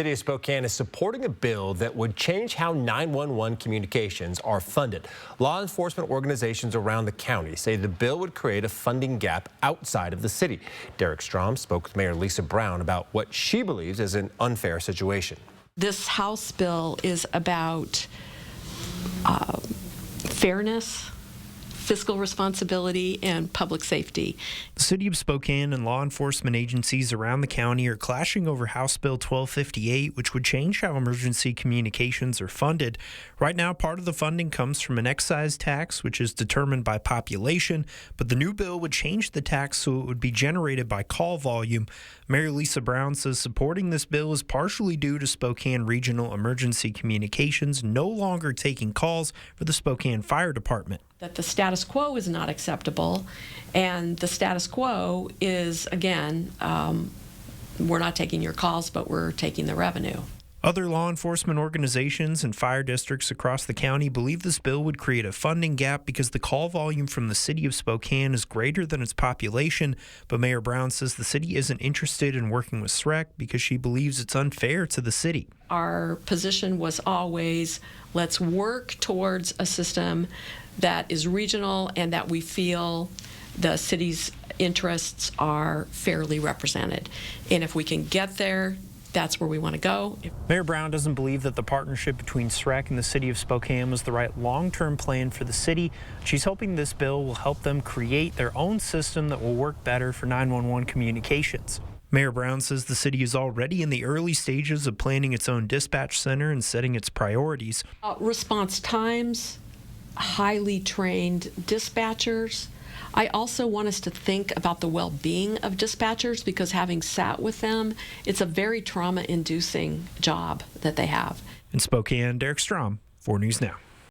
The city of Spokane is supporting a bill that would change how 911 communications are funded. Law enforcement organizations around the county say the bill would create a funding gap outside of the city. Derek Strom spoke with Mayor Lisa Brown about what she believes is an unfair situation. This House bill is about fairness, fiscal responsibility, and public safety. The city of Spokane and law enforcement agencies around the county are clashing over House Bill 1258, which would change how emergency communications are funded. Right now, part of the funding comes from an excise tax, which is determined by population, but the new bill would change the tax so it would be generated by call volume. Mayor Lisa Brown says supporting this bill is partially due to Spokane Regional Emergency Communications no longer taking calls for the Spokane Fire Department. That the status quo is not acceptable, and the status quo is, again, we're not taking your calls, but we're taking the revenue. Other law enforcement organizations and fire districts across the county believe this bill would create a funding gap because the call volume from the city of Spokane is greater than its population, but Mayor Brown says the city isn't interested in working with SREC because she believes it's unfair to the city. Our position was always, let's work towards a system that is regional and that we feel the city's interests are fairly represented. And if we can get there, that's where we want to go. Mayor Brown doesn't believe that the partnership between SREC and the city of Spokane was the right long-term plan for the city. She's hoping this bill will help them create their own system that will work better for 911 communications. Mayor Brown says the city is already in the early stages of planning its own dispatch center and setting its priorities. Response times, highly trained dispatchers. I also want us to think about the well-being of dispatchers because having sat with them, it's a very trauma-inducing job that they have. In Spokane, Derek Strom, 4 News Now.